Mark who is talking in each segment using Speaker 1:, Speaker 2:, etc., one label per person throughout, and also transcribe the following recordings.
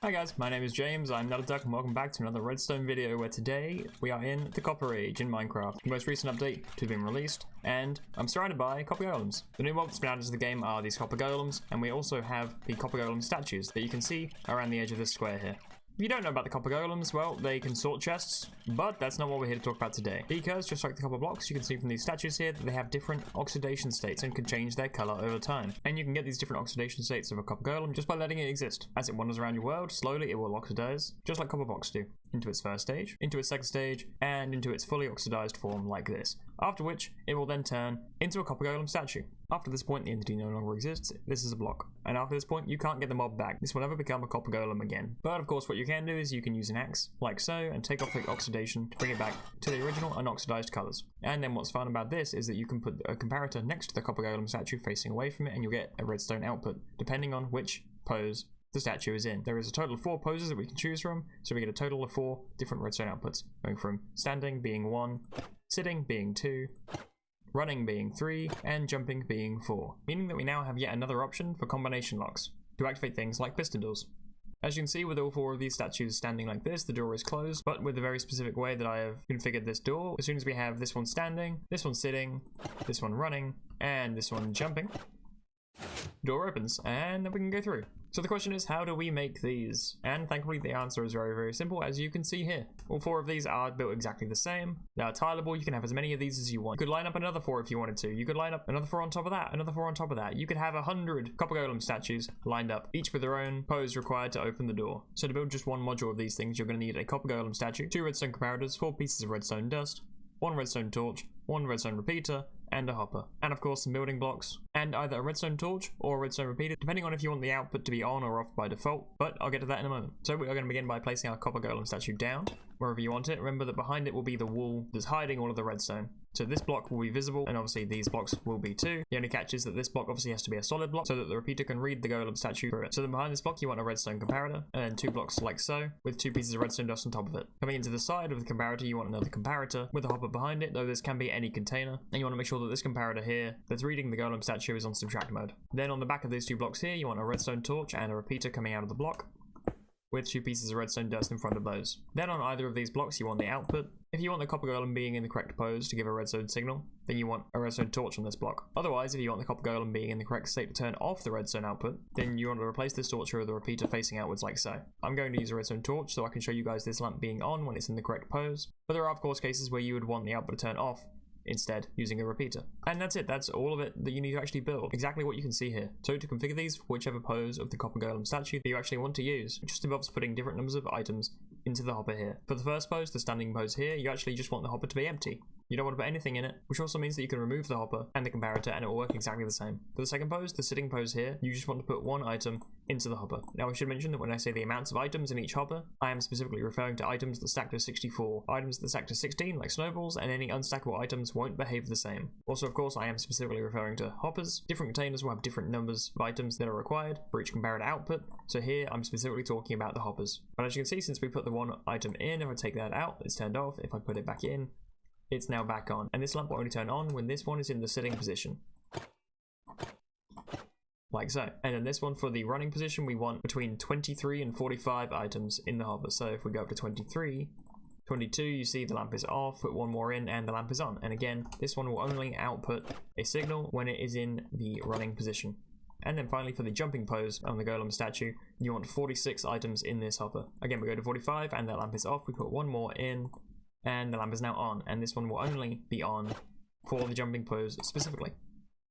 Speaker 1: Hi guys, my name is James, I'm not a duck, and welcome back to another Redstone video where today we are in the Copper Age in Minecraft. The most recent update to have been released, and I'm surrounded by copper golems. The new mob that's been added to the game are these copper golems, and we also have the copper golem statues that you can see around the edge of this square here. If you don't know about the copper golems, well, they can sort chests, but that's not what we're here to talk about today. Because, just like the copper blocks, you can see from these statues here that they have different oxidation states and can change their color over time. And you can get these different oxidation states of a copper golem just by letting it exist. As it wanders around your world, slowly it will oxidize, just like copper blocks do, into its first stage, into its second stage, and into its fully oxidized form like this. After which, it will then turn into a copper golem statue. After this point, the entity no longer exists. This is a block. And after this point, you can't get the mob back. This will never become a copper golem again. But of course, what you can do is you can use an axe, like so, and take off the oxidation to bring it back to the original unoxidized colors. And then what's fun about this is that you can put a comparator next to the copper golem statue facing away from it, and you'll get a redstone output, depending on which pose the statue is in. There is a total of 4 poses that we can choose from, so we get a total of 4 different redstone outputs, going from standing being 1, sitting being 2, running being 3, and jumping being 4, meaning that we now have yet another option for combination locks to activate things like piston doors. As you can see, with all 4 of these statues standing like this, the door is closed, but with a very specific way that I have configured this door, as soon as we have this one standing, this one sitting, this one running, and this one jumping, door opens, and then we can go through. So the question is, how do we make these? And thankfully the answer is very, very simple, as you can see here. All 4 of these are built exactly the same. They are tileable. You can have as many of these as you want. You could line up another 4 if you wanted to. You could line up another 4 on top of that, another 4 on top of that. You could have 100 copper golem statues lined up, each with their own pose required to open the door. So to build just one module of these things, you're going to need a copper golem statue, 2 redstone comparators, 4 pieces of redstone dust, 1 redstone torch, 1 redstone repeater, and a hopper. And of course some building blocks, and either a redstone torch or a redstone repeater, depending on if you want the output to be on or off by default, but I'll get to that in a moment. So we are going to begin by placing our copper golem statue down, wherever you want it. Remember that behind it will be the wall that's hiding all of the redstone. So this block will be visible, and obviously these blocks will be too. The only catch is that this block obviously has to be a solid block, so that the repeater can read the golem statue through it. So then behind this block you want a redstone comparator, and then 2 blocks like so, with 2 pieces of redstone dust on top of it. Coming into the side of the comparator, you want another comparator, with a hopper behind it, though this can be any container. And you want to make sure that this comparator here, that's reading the golem statue, is on subtract mode. Then on the back of these 2 blocks here, you want a redstone torch and a repeater coming out of the block, with 2 pieces of redstone dust in front of those. Then on either of these blocks you want the output. If you want the copper golem being in the correct pose to give a redstone signal, then you want a redstone torch on this block. Otherwise, if you want the copper golem being in the correct state to turn off the redstone output, then you want to replace this torch with a repeater facing outwards like so. I'm going to use a redstone torch so I can show you guys this lamp being on when it's in the correct pose, but there are of course cases where you would want the output to turn off, instead using a repeater. And that's it, that's all of it that you need to actually build. Exactly what you can see here. So to configure these for whichever pose of the copper golem statue that you actually want to use, it just involves putting different numbers of items into the hopper here. For the first pose, the standing pose here, you actually just want the hopper to be empty. You don't want to put anything in it, which also means that you can remove the hopper and the comparator and it will work exactly the same. For the second pose, the sitting pose here, you just want to put 1 item into the hopper. Now I should mention that when I say the amounts of items in each hopper, I am specifically referring to items that stack to 64. Items that stack to 16, like snowballs, and any unstackable items won't behave the same. Also, of course, I am specifically referring to hoppers. Different containers will have different numbers of items that are required for each comparator output, so here I'm specifically talking about the hoppers. But as you can see, since we put the 1 item in, if I take that out, it's turned off. If I put it back in, it's now back on. And this lamp will only turn on when this one is in the sitting position. Like so. And then this one for the running position, we want between 23 and 45 items in the hopper. So if we go up to 23, 22, you see the lamp is off, put 1 more in and the lamp is on. And again, this one will only output a signal when it is in the running position. And then finally for the jumping pose on the golem statue, you want 46 items in this hopper. Again, we go to 45 and that lamp is off, we put 1 more in, and the lamp is now on, and this one will only be on for the jumping pose specifically.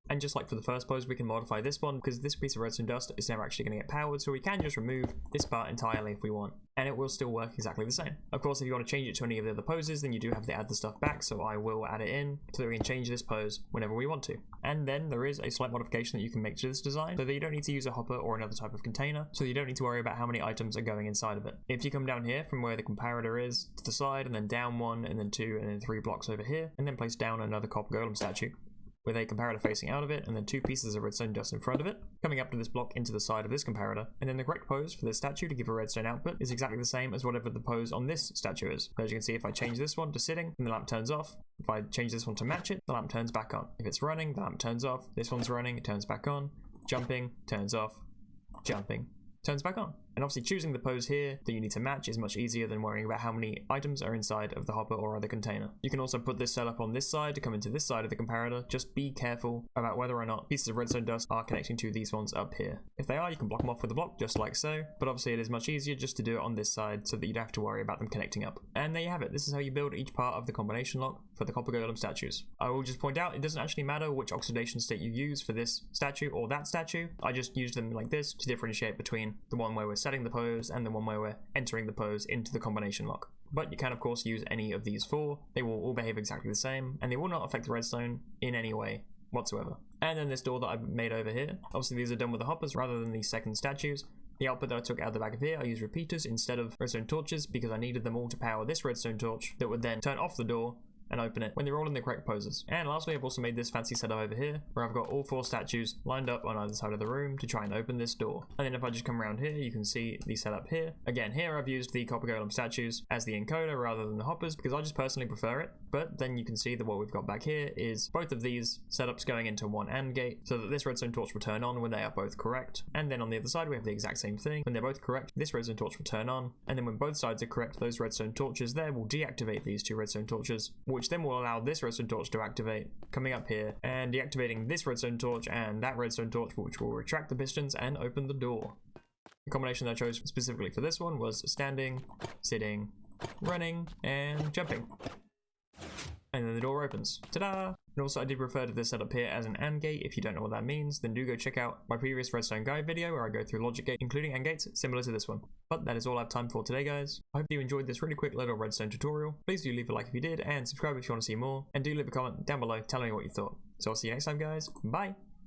Speaker 1: And just like for the first pose, we can modify this one because this piece of redstone dust is never actually going to get powered, so we can just remove this part entirely if we want, and it will still work exactly the same. Of course, if you want to change it to any of the other poses, then you do have to add the stuff back, so I will add it in so that we can change this pose whenever we want to. And then there is a slight modification that you can make to this design so that you don't need to use a hopper or another type of container, so you don't need to worry about how many items are going inside of it. If you come down here from where the comparator is to the side, and then down 1, and then 2, and then 3 blocks over here, and then place down another copper golem statue with a comparator facing out of it, and then 2 pieces of redstone dust in front of it, coming up to this block into the side of this comparator, and then the correct pose for this statue to give a redstone output is exactly the same as whatever the pose on this statue is. So as you can see, if I change this one to sitting, then the lamp turns off. If I change this one to match it, the lamp turns back on. If it's running, the lamp turns off. This one's running, it turns back on. Jumping, turns off. Jumping, turns back on. And obviously choosing the pose here that you need to match is much easier than worrying about how many items are inside of the hopper or other container. You can also put this setup on this side to come into this side of the comparator. Just be careful about whether or not pieces of redstone dust are connecting to these ones up here. If they are, you can block them off with a block just like so, but obviously it is much easier just to do it on this side so that you don't have to worry about them connecting up. And there you have it. This is how you build each part of the combination lock for the copper golem statues. I will just point out, it doesn't actually matter which oxidation state you use for this statue or that statue. I just used them like this to differentiate between the one where we're setting the pose and the one where we're entering the pose into the combination lock. But you can of course use any of these four. They will all behave exactly the same and they will not affect the redstone in any way whatsoever. And then this door that I've made over here, obviously these are done with the hoppers rather than the second statues. The output that I took out the back of here, I used repeaters instead of redstone torches because I needed them all to power this redstone torch that would then turn off the door and open it when they're all in the correct poses. And lastly, I've also made this fancy setup over here where I've got all four statues lined up on either side of the room to try and open this door. And then if I just come around here, you can see the setup here. Again, here I've used the copper golem statues as the encoder rather than the hoppers because I just personally prefer it. But then you can see that what we've got back here is both of these setups going into one AND gate so that this redstone torch will turn on when they are both correct. And then on the other side, we have the exact same thing. When they're both correct, this redstone torch will turn on. And then when both sides are correct, those redstone torches there will deactivate these two redstone torches, which then will allow this redstone torch to activate, coming up here and deactivating this redstone torch and that redstone torch, which will retract the pistons and open the door. The combination that I chose specifically for this one was standing, sitting, running, and jumping. And then the door opens. Ta-da! And also I did refer to this setup here as an AND gate. If you don't know what that means, then do go check out my previous redstone guide video where I go through logic gate, including AND gates, similar to this one. But that is all I have time for today, guys. I hope you enjoyed this really quick little redstone tutorial. Please do leave a like if you did, and subscribe if you want to see more. And do leave a comment down below telling me what you thought. So I'll see you next time, guys. Bye!